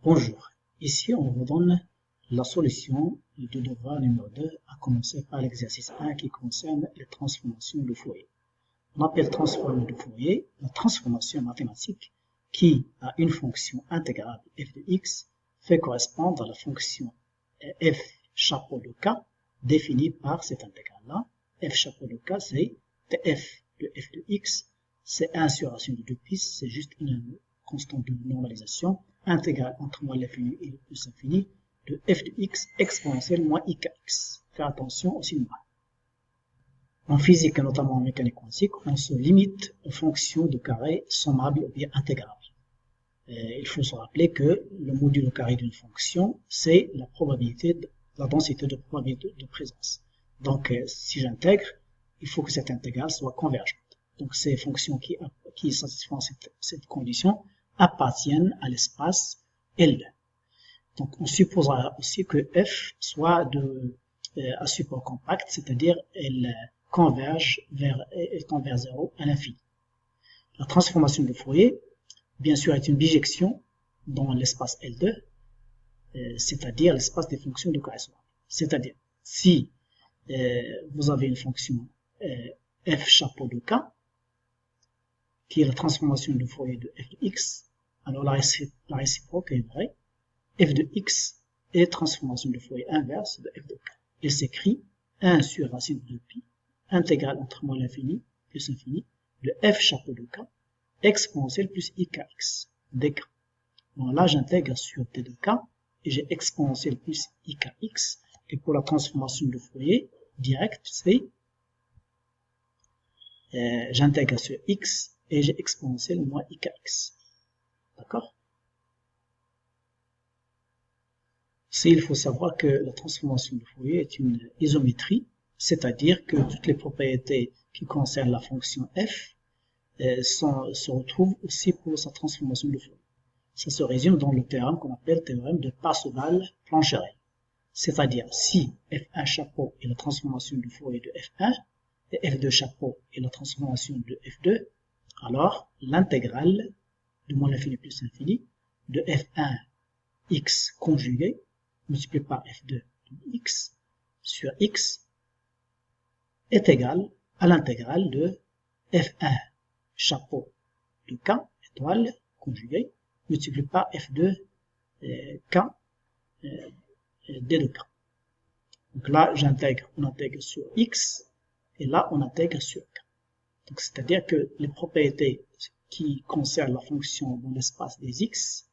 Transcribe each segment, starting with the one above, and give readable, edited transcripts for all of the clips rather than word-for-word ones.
Bonjour, ici on vous donne la solution du devoir numéro 2, à commencer par l'exercice 1 qui concerne les transformations de Fourier. On appelle transformation de Fourier la transformation mathématique qui, à une fonction intégrable f de x, fait correspondre à la fonction f chapeau de k définie par cette intégrale-là. F chapeau de k, c'est tf de f de x, c'est 1 sur racine de 2 pi, c'est juste une constante de normalisation intégrale entre moins l'infini et le plus infini de f de x exponentielle moins ikx. Faire attention au signe moins. En physique et notamment en mécanique quantique, on se limite aux fonctions de carré sommables ou bien intégrables. Il faut se rappeler que le module au carré d'une fonction, c'est la probabilité, la densité de probabilité de présence. Donc, si j'intègre, il faut que cette intégrale soit convergente. Donc, ces fonctions qui satisfont cette condition appartiennent à l'espace L. Donc, on supposera aussi que f soit à support compact, c'est-à-dire elle converge vers 0 à l'infini. La transformation de Fourier, bien sûr, est une bijection dans l'espace L2, c'est-à-dire l'espace des fonctions de carré sommable. C'est-à-dire, si vous avez une fonction f chapeau de k, qui est la transformation de Fourier de f de x, alors la réciproque est vraie. F de x est transformation de Fourier inverse de f de k. Il s'écrit 1 sur racine de 2 pi, intégrale entre moins l'infini plus l'infini, de f chapeau de k, exponentielle plus ikx dk. Bon, là, j'intègre sur t de k, et j'ai exponentielle plus ikx, et pour la transformation de Fourier directe, c'est j'intègre sur x, et j'ai exponentielle moins ikx. D'accord? Il faut savoir que la transformation de Fourier est une isométrie, c'est-à-dire que toutes les propriétés qui concernent la fonction f se retrouvent aussi pour sa transformation de Fourier. Ça se résume dans le théorème qu'on appelle le théorème de Parseval-Plancherel. C'est-à-dire, si f1 chapeau est la transformation de Fourier de f1, et f2 chapeau est la transformation de f2, alors l'intégrale de moins l'infini plus l'infini de f1 x conjugué multiplié par f2 de x sur x est égal à l'intégrale de f1 chapeau de k étoile conjugué multiplié par f2 k d de k. Donc là, on intègre sur x et là, on intègre sur k. Donc c'est-à-dire que les propriétés qui concernent la fonction dans l'espace des x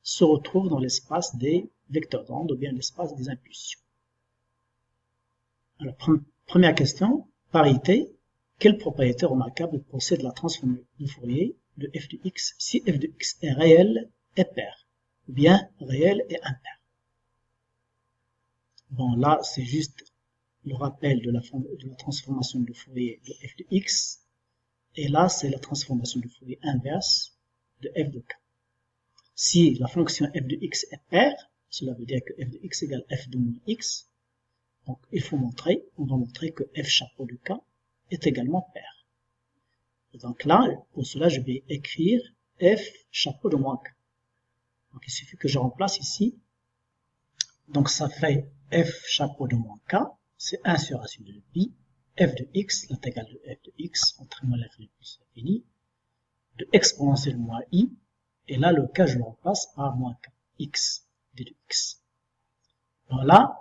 se retrouvent dans l'espace des vecteurs d'onde ou bien l'espace des impulsions. Alors, première question, parité. Quelle propriété remarquable possède la transformation de Fourier de f de x si f de x est réel et pair, ou bien réel et impair? Bon, là, c'est juste le rappel de la transformation de Fourier de f de x. Et là, c'est la transformation de Fourier inverse de f de k. Si la fonction f de x est paire, cela veut dire que f de x égale f de moins x. Donc, on va montrer que f chapeau de k est également paire. Et donc là, pour cela, je vais écrire f chapeau de moins k. Donc, il suffit que je remplace ici. Donc, ça fait f chapeau de moins k, c'est 1 sur racine de pi, f de x, l'intégrale de f de x, entre moins l'infini plus l'infini, de exponentielle moins i, et là, le k, je le remplace par moins k, x, d de x. Donc là,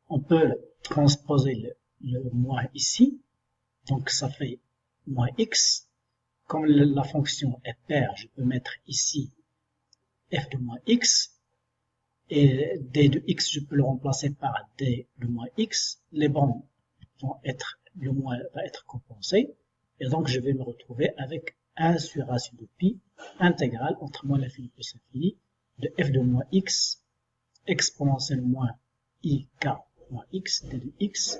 on peut transposer le moins ici, donc ça fait moins x. Comme la fonction est paire, je peux mettre ici f de moins x, et d de x, je peux le remplacer par d de moins x. Les bornes le moins va être compensé, et donc je vais me retrouver avec 1 sur racine de pi intégrale entre moins l'infini plus l'infini de f de moins x exponentielle moins ik moins x d de x,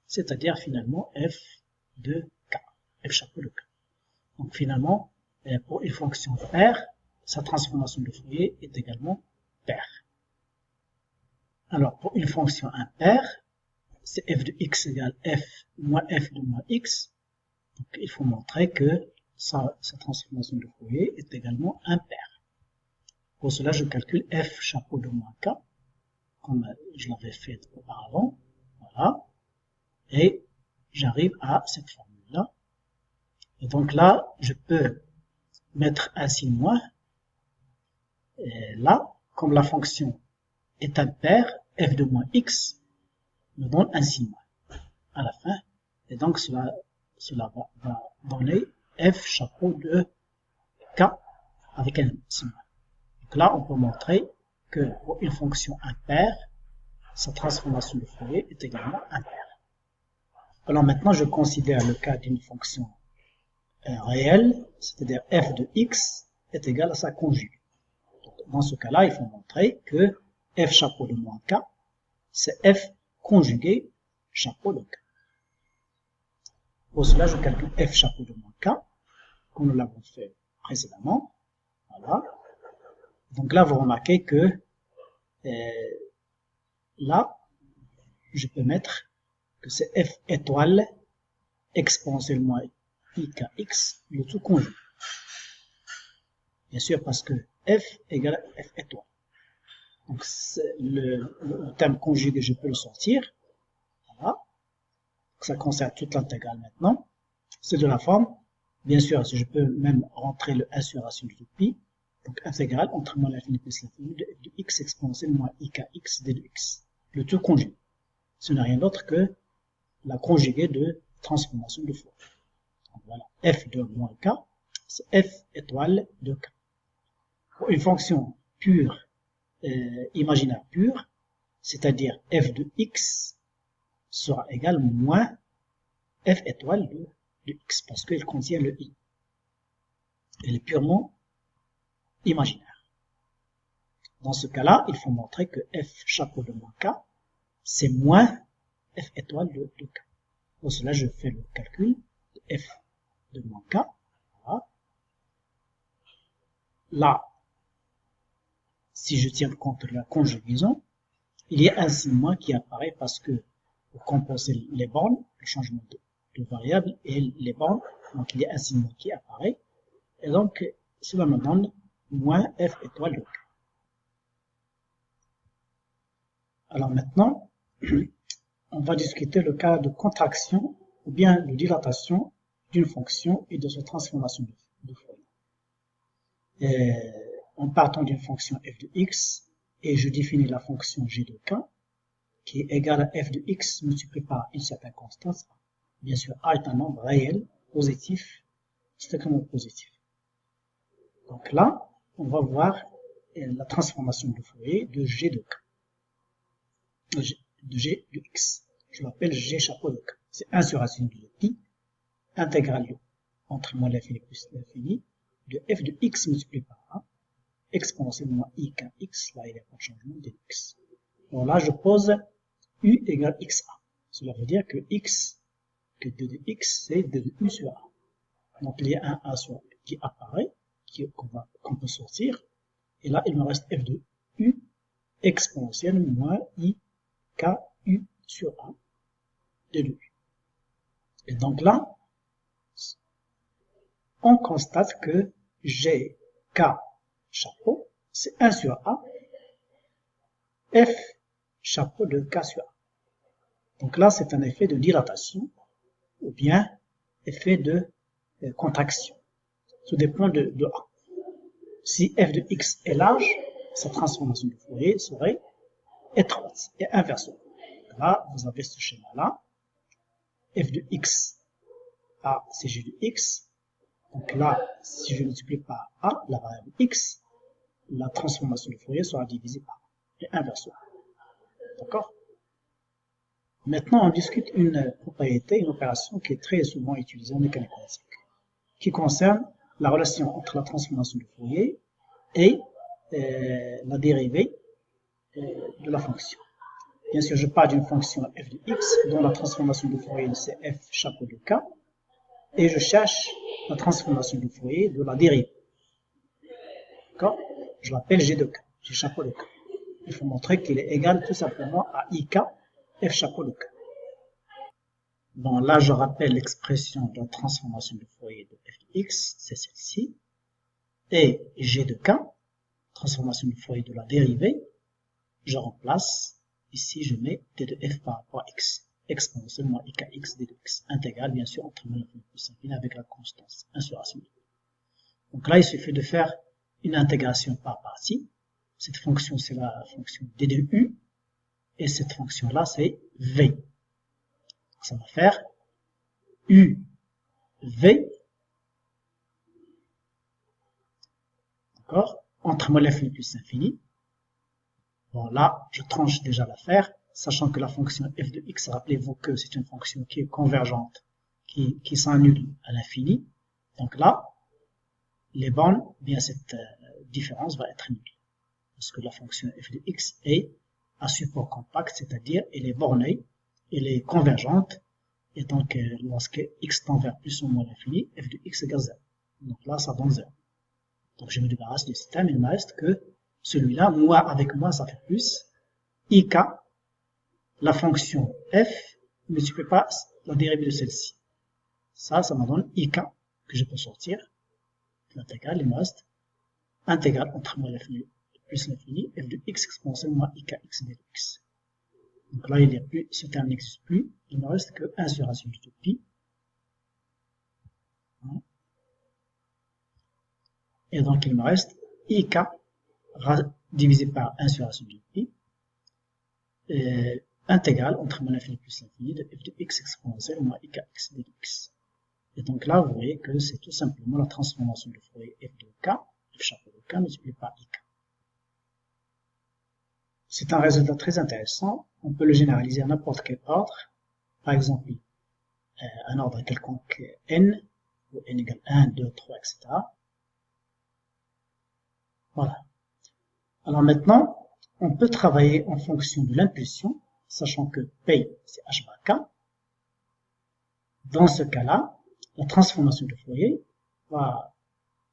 c'est-à-dire finalement f de k, f chapeau de k. Donc finalement, pour une fonction paire, sa transformation de Fourier est également paire. Alors pour une fonction impaire, c'est f de x égale f moins f de moins x. Donc il faut montrer que sa transformation de Fourier est également impaire. Pour cela, je calcule f chapeau de moins k, comme je l'avais fait auparavant. Voilà. Et j'arrive à cette formule-là. Et donc là, je peux mettre un signe moins. Et là, comme la fonction est impaire, f de moins x me donne un signe moins à la fin. Et donc cela va donner f chapeau de k avec un signe moins. Donc là, on peut montrer que pour une fonction impaire, sa transformation de Fourier est également impaire. Alors maintenant, je considère le cas d'une fonction réelle, c'est-à-dire f de x est égal à sa conjugue. Donc, dans ce cas-là, il faut montrer que f chapeau de moins k, c'est f conjugué chapeau de k. Pour cela, je calcule f chapeau de moins k, comme nous l'avons fait précédemment. Voilà. Donc là, vous remarquez que là, je peux mettre que c'est f étoile exponentielle moins ikx, le tout conjugué. Bien sûr, parce que f égale à f étoile. Donc le terme conjugué, je peux le sortir. Voilà. Donc, ça concerne toute l'intégrale maintenant. C'est de la forme. Bien sûr, je peux même rentrer le 1 sur racine de pi. Donc intégrale entre moins l'infini plus l'infini de f de x exponentielle moins ikx d de x. Le tout conjugué. Ce n'est rien d'autre que la conjuguée de transformation de Fourier. Donc voilà, f de moins k, c'est f étoile de k. Pour une fonction pure, imaginaire pure, c'est-à-dire f de x sera égal moins f étoile de x, parce qu'elle contient le i. Elle est purement imaginaire. Dans ce cas-là, il faut montrer que f chapeau de moins k, c'est moins f étoile de k. Pour cela, je fais le calcul de f de moins k. Voilà. Là, si je tiens compte de la conjugaison, il y a un signe moins qui apparaît parce que pour compenser les bornes, le changement de variable et les bornes, donc il y a un signe moins qui apparaît. Et donc, cela me donne moins f étoile de k. Alors maintenant, on va discuter le cas de contraction ou bien de dilatation d'une fonction et de sa transformation de Fourier. En partant d'une fonction f de x, et je définis la fonction g de k, qui est égale à f de x multiplié par une certaine constante. Bien sûr, a est un nombre réel, positif, strictement positif. Donc là, on va voir la transformation de Fourier de g de k, de g de x. Je l'appelle g chapeau de k. C'est 1 sur racine de pi, intégrale entre moins l'infini plus l'infini, de f de x multiplié par 1, exponentielle moins i kx, là il n'y a pas de changement de x. Donc là, je pose u égale xa. Cela veut dire que x, que 2 de x, c'est 2 de u sur a. Donc il y a un a sur a qui apparaît, qu'on peut sortir, et là il me reste f de u exponentielle moins i ku sur a de 2u. Et donc là, on constate que g k chapeau, c'est 1 sur a, f chapeau de k sur a. Donc là, c'est un effet de dilatation, ou bien effet de contraction. Tout dépend de a. Si f de x est large, sa transformation de Fourier serait étroite, et inversement. Là, vous avez ce schéma-là. F de x, a, c'est g de x. Donc là, si je multiplie par a, la variable x, la transformation de Fourier sera divisée par a, et inversement. D'accord? Maintenant, on discute une propriété, une opération qui est très souvent utilisée en mécanique quantique, qui concerne la relation entre la transformation de Fourier et la dérivée de la fonction. Bien sûr, je parle d'une fonction f de x, dont la transformation de Fourier c'est f chapeau de k, et je cherche la transformation de Fourier de la dérivée. D'accord? Je l'appelle g de k, g chapeau de k. Il faut montrer qu'il est égal tout simplement à ik, f chapeau de k. Bon, là, je rappelle l'expression de la transformation de Fourier de f de x, c'est celle-ci, et g de k, transformation de Fourier de la dérivée, je remplace, ici je mets d de f par rapport à x, exponentielle moins ikx d de x, intégrale bien sûr entre moins l'infini plus l'infini avec la constance, 1 sur racine. Donc là il suffit de faire une intégration par partie. Cette fonction c'est la fonction d de u, et cette fonction là c'est v. Donc, ça va faire u v, d'accord, entre moins l'infini plus l'infini. Bon, là, je tranche déjà l'affaire, sachant que la fonction f de x, rappelez-vous que c'est une fonction qui est convergente, qui s'annule à l'infini. Donc là, les bornes, bien cette différence va être nulle. Parce que la fonction f de x est à support compact, c'est-à-dire elle est bornée, elle est convergente, et donc lorsque x tend vers plus ou moins l'infini, f de x égale 0. Donc là, ça donne 0. Donc je me débarrasse du système, il ne me reste que celui-là, moi avec moi, ça fait plus. Ik, la fonction f, multiplie par la dérivée de celle-ci. Ça me donne ik, que je peux sortir. L'intégrale, il me reste intégrale entre moins l'infini plus l'infini, f de x exponentielle moins ikx de x. Donc là, il n'y a plus, ce terme n'existe plus. Il ne me reste que 1 sur racine de pi. Et donc, il me reste ik divisé par 1 sur racine de pi, intégrale entre moins l'infini plus l'infini de f de x exponentielle moins ikx de x. Et donc là, vous voyez que c'est tout simplement la transformation de Fourier f de k, f chapeau de k multiplié par ik. C'est un résultat très intéressant. On peut le généraliser à n'importe quel ordre. Par exemple, un ordre quelconque n, où n égale 1, 2, 3, etc. Voilà. Alors maintenant, on peut travailler en fonction de l'impulsion, sachant que P, c'est h bar k. Dans ce cas-là, la transformation de Fourier va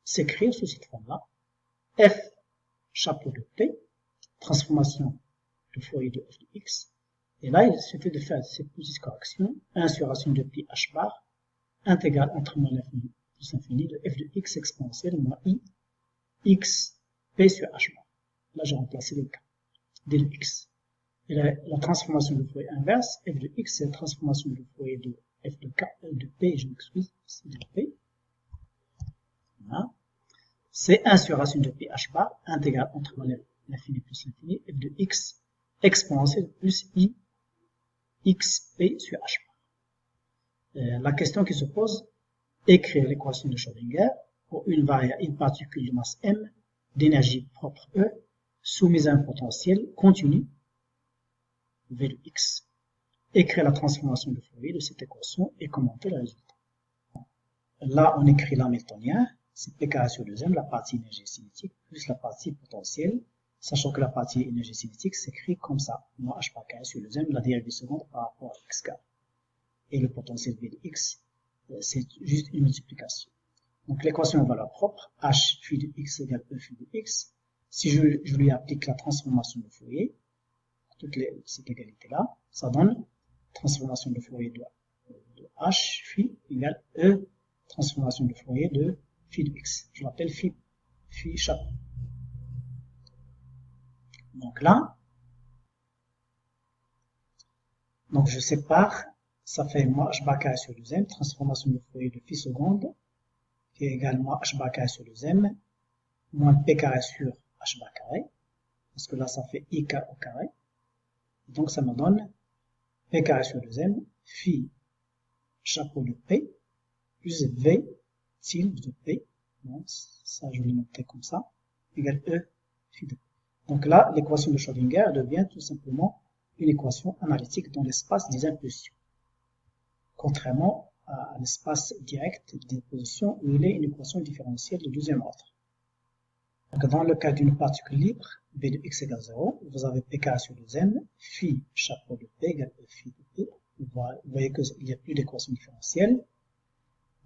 s'écrire sous cette forme-là. F chapeau de P, transformation de Fourier de f de x. Et là, il suffit de faire cette petite correction. 1 sur racine de pi h bar, intégrale entre moins l'infini plus l'infini de f de x exponentielle moins i x p sur h bar. Là, j'ai remplacé le k, d de x. Et la transformation de Fourier inverse, f de x, c'est la transformation de Fourier de f de k, de p, je m'excuse, c'est de p. Voilà. C'est 1 sur racine de pi h bar, intégrale entre l'infini plus l'infini, f de x exponentielle plus i x p sur h bar. La question qui se pose, écrire l'équation de Schrödinger pour une particule de masse m, d'énergie propre E, soumise à un potentiel continu, V de x. Écrire la transformation de Fourier de cette équation et commenter le résultat. Là, on écrit l'hamiltonien, c'est P carré sur 2m, la partie énergie cinétique, plus la partie potentielle, sachant que la partie énergie cinétique s'écrit comme ça, moins h par carré sur 2m, la dérivée seconde par rapport à x carré. Et le potentiel V de x, c'est juste une multiplication. Donc l'équation en valeur propre, h phi de x égale e phi de x. Si je lui applique la transformation de Fourier, cette égalité-là, ça donne transformation de Fourier de h phi égale e transformation de Fourier de phi de x. Je l'appelle phi chapeau. Donc là, donc je sépare, ça fait moins h bar carré sur 2m, transformation de Fourier de phi seconde, qui est égal moins h bar carré sur 2m, moins p carré sur h bar carré, parce que là ça fait ik au carré. Donc ça me donne p carré sur 2m, phi chapeau de p, plus v tilde de p, bon, ça je vais noter comme ça, égale e phi de p. Donc là, l'équation de Schrödinger devient tout simplement une équation analytique dans l'espace des impulsions, contrairement à l'espace direct des positions où il est une équation différentielle de deuxième ordre. Donc dans le cas d'une particule libre, b de x égale 0, vous avez p carré sur 2m, phi chapeau de p égale e phi de p. Vous voyez qu'il n'y a plus d'équation différentielle.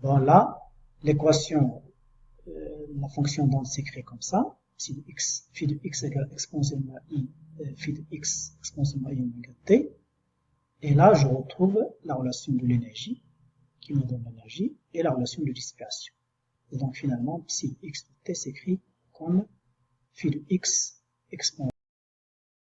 Bon là, l'équation, la fonction d'onde s'écrit comme ça, phi de x égale exponentiellement i, phi de x exponentiellement i omega t. Et là, je retrouve la relation de l'énergie, qui me donne l'énergie, et la relation de dissipation. Et donc finalement, psi de x de t s'écrit comme phi de x exponentielle